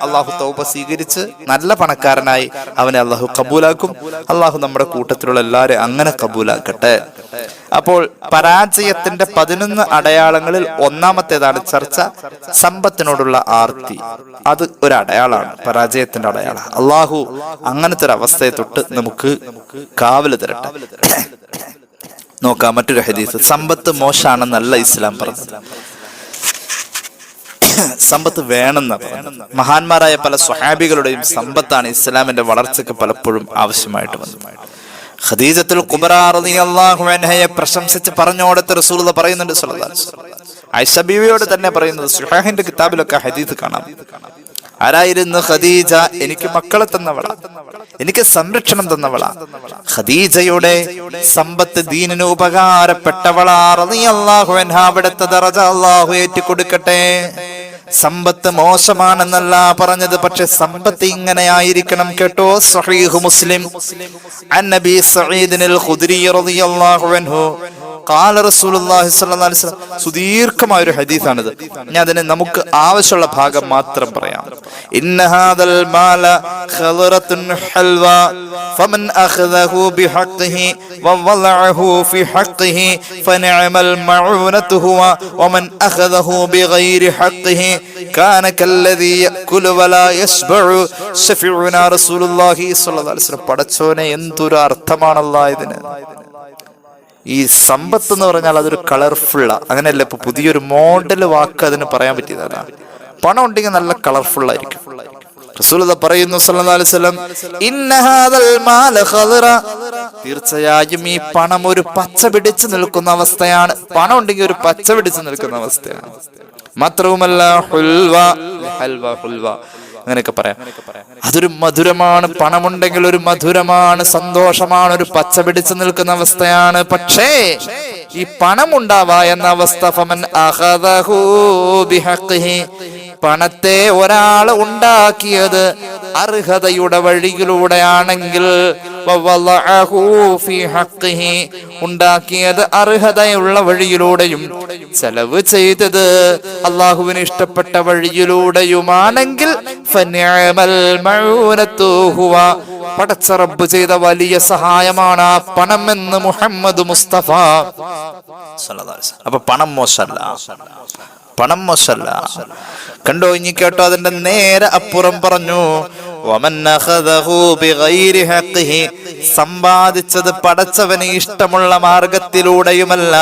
അല്ലാഹു തൗബ സ്വീകരിച്ച് നല്ല പണക്കാരനായി അവനെ അല്ലാഹു കബൂലാക്കും. അല്ലാഹു നമ്മുടെ കൂട്ടത്തിലുള്ള എല്ലാവരെയും അങ്ങനെ കബൂലാക്കട്ടെ. അപ്പോൾ പരാജയത്തിന്റെ 11 അടയാളങ്ങളിൽ ഒന്നാമത്തേതാണ് ചർച്ച, സമ്പത്തിനോടുള്ള ആർത്തി. അത് ഒരു അടയാളാണ്, പരാജയത്തിന്റെ അടയാളം. അള്ളാഹു അങ്ങനത്തെ ഒരു അവസ്ഥയെ തൊട്ട് നമുക്ക് കാവല് തരട്ടെ. നോക്കാം മറ്റൊരു ഹദീസ്. സമ്പത്ത് മോശമാണെന്നല്ല ഇസ്ലാം പറഞ്ഞത്, സമ്പത്ത് വേണമെന്ന് പറയുന്നത്. മഹാന്മാരായ പല സ്വഹാബികളുടെയും സമ്പത്താണ് ഇസ്ലാമിന്റെ വളർച്ചയ്ക്ക് പലപ്പോഴും ആവശ്യമായിട്ട് വന്നത്. ഖദീജത്തുൽ കുബ്ര റളിയല്ലാഹു അൻഹയെ പ്രശംസിച്ച് പറഞ്ഞോടത്ത് റസൂലുള്ളാഹി പറയുന്നുണ്ട് സ്വല്ലല്ലാഹു അലൈഹി വസല്ലം. ആയിഷ ബീവിയോട് തന്നെ പറയുന്നത്, സുഹൈഹിന്റെ കിതാബിലൊക്കെ ഹദീസ് കാണാം. ആരായിരുന്നു ഖദീജ? എനിക്ക് മക്കളെ തന്നവളാ, എനിക്ക് സംരക്ഷണം തന്നവളാ. ഖദീജയുടെ സമ്പത്ത് ദീനിന് ഉപകാരപ്പെട്ടവളാ റളിയല്ലാഹു അൻഹ. അവിടുത്തെ ദറജ അല്ലാഹു ഏറ്റിക്കൊടുക്കട്ടെ. സമ്പത്ത് മോശമാണെന്നല്ല പറഞ്ഞത്, പക്ഷെ സമ്പത്ത് ഇങ്ങനെയായിരിക്കണം കേട്ടോ. സ്വഹീഹ് മുസ്ലിം അൻ നബി സഈദ് അൽ ഖുദ്രി റളിയല്ലാഹു അൻഹു ഖാല റസൂലുള്ളാഹി സ്വല്ലല്ലാഹു അലൈഹി വസല്ലം. സുദീർഘമായ ഒരു ഹദീസാണിത്. ഞാൻ അതിനെ നമുക്ക് ആവശ്യമുള്ള ഭാഗം മാത്രം പറയാം. ഇന്ന ഹാദൽ മാല ഖദറത്തുൻ ഹൽവ ഫമൻ അഖദഹു ബിഹഖ്ഖിഹി വവളഅഹു ഫി ഹഖ്ഖിഹി ഫനിഅമൽ മഊനതു ഹുവ വമൻ അഖദഹു ബിഗൈരി ഹഖ്ഖിഹി കാന കല്ലദീ യഅകുലു വലാ യശ്ബഉ ശഫീഉനാ റസൂലുള്ളാഹി സ്വല്ലല്ലാഹു അലൈഹി വസല്ലം. പടച്ചോനെ, എന്തൊരു അർത്ഥമാണല്ലാഹ് ഇതിന്. ഈ സമ്പത്ത് എന്ന് പറഞ്ഞാൽ അതൊരു കളർഫുള്ള, അങ്ങനെയല്ല ഇപ്പൊ പുതിയൊരു മോഡൽ വാക്ക് അതിന് പറയാൻ പറ്റിയതല്ല. പണം ഉണ്ടെങ്കിൽ നല്ല കളർഫുൾ ആയിരിക്കും. റസൂൽ പറയുന്നു സല്ലല്ലാഹു അലൈഹി വസല്ലം, ഇന്ന ഹാദൽ മാല ഖദറ, തീർച്ചയായും ഈ പണം ഒരു പച്ച പിടിച്ചു നിൽക്കുന്ന അവസ്ഥയാണ്. പണം ഉണ്ടെങ്കിൽ ഒരു പച്ച പിടിച്ചു നിൽക്കുന്ന അവസ്ഥയാണ്. മാത്രവുമല്ല ഹുൽവ, ഹൽവ, ഹുൽവ അങ്ങനെയൊക്കെ പറയാം. അതൊരു മധുരമാണ്. പണമുണ്ടെങ്കിൽ ഒരു മധുരമാണ്, സന്തോഷമാണ്, ഒരു പച്ച പിടിച്ചു നിൽക്കുന്ന അവസ്ഥയാണ്. പക്ഷേ ഈ പണം ഉണ്ടാവാ എന്ന അവസ്ഥ, ഫമൻ അഖദഹു ബിഹഖ്ഖിഹി, പണത്തെ ഒരാൾ ഉണ്ടാക്കിയത് അർഹതയുടെ വഴിയിലൂടെയാണെങ്കിൽ, ഉണ്ടാക്കിയത് അർഹതയുള്ള വഴിയിലൂടെയും ചെലവ് ചെയ്തത് അള്ളാഹുവിന് ഇഷ്ടപ്പെട്ട വഴിയിലൂടെയുമാണെങ്കിൽ, പടച്ച റബ്ബ് ചെയ്ത വലിയ സഹായമാണ് ആ പണം എന്ന് മുഹമ്മദ് മുസ്തഫ. അപ്പൊ പണം മോശമല്ല, പണം മോശമല്ല. കണ്ടോ, ഇനി കേട്ടോ, അതിന്റെ നേരെ അപ്പുറം പറഞ്ഞു, സമ്പാദിച്ചത് പടച്ചവന് ഇഷ്ടമുള്ള മാർഗത്തിലൂടെയുമല്ല,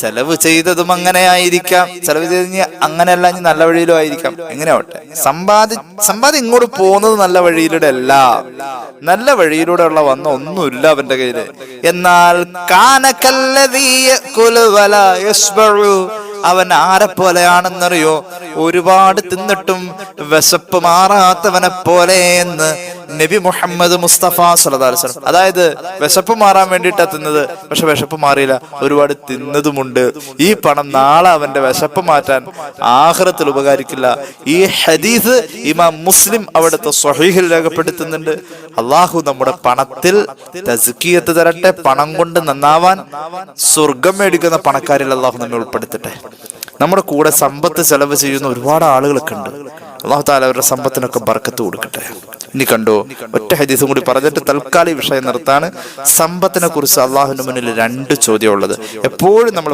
ചെലവ് ചെയ്തതും അങ്ങനെ ആയിരിക്കാം. ചെലവ് ചെയ്ത് അങ്ങനെയല്ല, ഇനി നല്ല വഴിയിലും ആയിരിക്കാം. എങ്ങനെയാവട്ടെ, സമ്പാദ്യം ഇങ്ങോട്ട് പോകുന്നത് നല്ല വഴിയിലൂടെ അല്ല, നല്ല വഴിയിലൂടെ ഉള്ള വന്ന ഒന്നുമില്ല അവന്റെ കയ്യില്. എന്നാൽ അവൻ ആരെ പോലെയാണെന്നറിയോ? ഒരുപാട് തിന്നിട്ടും വിശപ്പ് മാറാത്തവനെ പോലെ എന്ന് നബി മുഹമ്മദ് മുസ്തഫ സ്വല്ലല്ലാഹു അലൈഹി വസല്ലം. അതായത് വിശപ്പ് മാറാൻ വേണ്ടിയിട്ടാ തിന്നത്, പക്ഷെ വിശപ്പ് മാറിയില്ല, ഒരുപാട് തിന്നതുമുണ്ട്. ഈ പണം നാളെ അവന്റെ വിശപ്പ് മാറ്റാൻ ആഖിറത്തിൽ ഉപകരിക്കില്ല. ഈ ഹദീസ് ഇമാം മുസ്ലിം അവിടുത്തെ സ്വഹീഹിൽ രേഖപ്പെടുത്തുന്നുണ്ട്. അള്ളാഹു നമ്മുടെ പണത്തിൽ തസ്കിയത്ത് തരട്ടെ. പണം കൊണ്ട് നന്നാവാൻ സ്വർഗം മേടിക്കുന്ന പണക്കാരിൽ അള്ളാഹു നമ്മെ ഉൾപ്പെടുത്തട്ടെ. നമ്മുടെ കൂടെ സമ്പത്ത് ചെലവ് ചെയ്യുന്ന ഒരുപാട് ആളുകളൊക്കെ ഉണ്ട്. അള്ളാഹു തആല അവരുടെ സമ്പത്തിനൊക്കെ ബർക്കത്ത് കൊടുക്കട്ടെ. ഇനി കണ്ടോ, ഒറ്റ ഹദീസും കൂടി പറഞ്ഞിട്ട് തൽക്കാലം ഈ വിഷയം നിർത്താണ്. സമ്പത്തിനെ കുറിച്ച് അള്ളാഹുവിന്റെ മുന്നിൽ 2 ചോദ്യം ഉള്ളത് എപ്പോഴും നമ്മൾ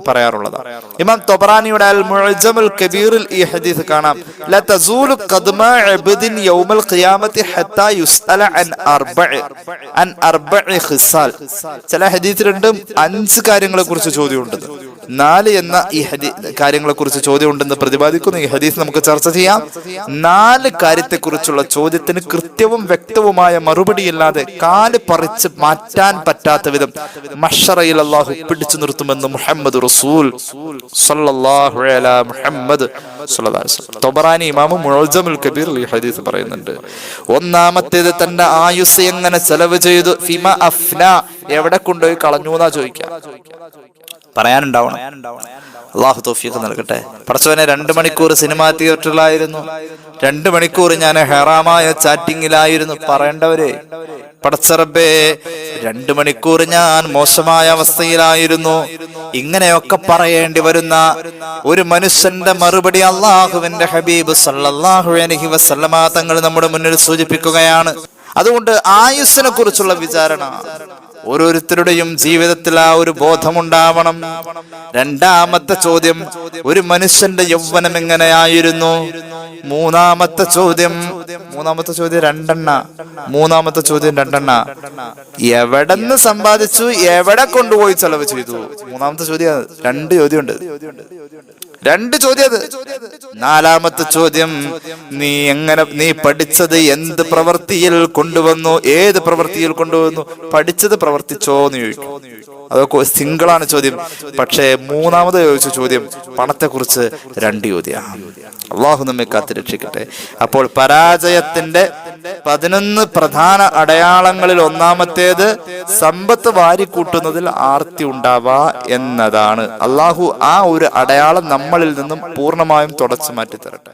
പറയാറുള്ളതാണ്. ഇമാം തൊബറാനിയുടെ അൽ മുഅ്ജമുൽ കബീറിൽ ഈ ഹദീസ് കാണാം. ല തസൂലു ഖദ്മാ അബ്ദിൻ യൗമൽ ഖിയാമത്തി ഹത്താ യുസ്അല അൻ അർബഇ ഖിസാൽ. ചില ഹദീസിലുണ്ട് 5 കാര്യങ്ങളെ കുറിച്ച് ചോദ്യമുണ്ട്. 4 എന്ന ഈ കാര്യങ്ങളെ കുറിച്ച് ചോദ്യം ഉണ്ടെന്ന് പ്രതിപാദിക്കുന്നു. ഈ ഹദീസ് നമുക്ക് ചർച്ച ചെയ്യാം. 4 കാര്യത്തെ കുറിച്ചുള്ള ചോദ്യത്തിന് കൃത്യവും വ്യക്തവുമായ മറുപടിയില്ലാതെ കാല് പറിച്ച് മാറ്റാൻ പറ്റാത്ത വിധം മഹ്ശറയിൽ അല്ലാഹു പിടിച്ചു നിർത്തുമെന്ന് മുഹമ്മദ് റസൂൽ സല്ലല്ലാഹു അലൈഹി മുഹമ്മദ് സല്ലല്ലാഹു അലൈഹി വസല്ലം. തൊബറാനി ഇമാം മുഅ്ജമുൽ കബീർ ഈ ഹദീസ് പറയുന്നുണ്ട്. ഒന്നാമത്തേത്, തന്റെ ആയുസ് എങ്ങനെ ചെലവ് ചെയ്തു. ഫിമ അഫ്ന, എവിടെ കൊണ്ടുപോയി കളഞ്ഞു എന്നാ ചോദിക്കാം. പറയാനുണ്ടാവണം. അള്ളാഹു തൗഫീഖ് നൽകട്ടെ. പടച്ചവനെ, 2 മണിക്കൂർ സിനിമാ തിയേറ്ററിലായിരുന്നു, 2 മണിക്കൂർ ഞാൻ ഹറാമായ ചാറ്റിങ്ങിലായിരുന്നു. പറയേണ്ടവരെ, പടച്ചറബേ, 2 മണിക്കൂർ ഞാൻ മോശമായ അവസ്ഥയിലായിരുന്നു. ഇങ്ങനെയൊക്കെ പറയേണ്ടി വരുന്ന ഒരു മനുഷ്യന്റെ മറുപടി അള്ളാഹുവിന്റെ ഹബീബ് സല്ലല്ലാഹു അലൈഹി വസല്ലമ തങ്ങൾ നമ്മുടെ മുന്നിൽ സൂചിപ്പിക്കുകയാണ്. അതുകൊണ്ട് ആയുസ്സിനെ കുറിച്ചുള്ള വിചാരണ ഓരോരുത്തരുടെയും ജീവിതത്തിൽ ആ ഒരു ബോധമുണ്ടാവണം. 2ാമത്തെ ചോദ്യം, ഒരു മനുഷ്യന്റെ യൗവനം എങ്ങനെയായിരുന്നു. 3ാമത്തെ ചോദ്യം 2 മൂന്നാമത്തെ ചോദ്യം 2 എവിടെന്ന് സമ്പാദിച്ചു, എവിടെ കൊണ്ടുപോയി ചെലവ് ചെയ്തു. 3ാമത്തെ ചോദ്യം 2 ചോദ്യമുണ്ട്. 2 ചോദ്യം അത്. 4ാമത്തെ ചോദ്യം, നീ പഠിച്ചത് എന്ത് പ്രവൃത്തിയിൽ കൊണ്ടുവന്നു, ഏത് പ്രവൃത്തിയിൽ കൊണ്ടുവന്നു, പഠിച്ചത് പ്രവർത്തിച്ചോ എന്ന് ചോദിക്കും. അതൊക്കെ സിംഗിളാണ് ചോദ്യം. പക്ഷേ 3ാമത് ചോദിച്ച ചോദ്യം പണത്തെ കുറിച്ച് 2 ചോദ്യം. അള്ളാഹു നമ്മെ കാത്തുരക്ഷിക്കട്ടെ. അപ്പോൾ പരാജയത്തിന്റെ 11 പ്രധാന അടയാളങ്ങളിൽ 1ാമത്തേത് സമ്പത്ത് വാരിക്കൂട്ടുന്നതിൽ ആർത്തി ഉണ്ടാവുക എന്നതാണ്. അള്ളാഹു ആ ഒരു അടയാളം നമ്മളിൽ നിന്നും പൂർണ്ണമായും തുടച്ചു മാറ്റി തരട്ടെ.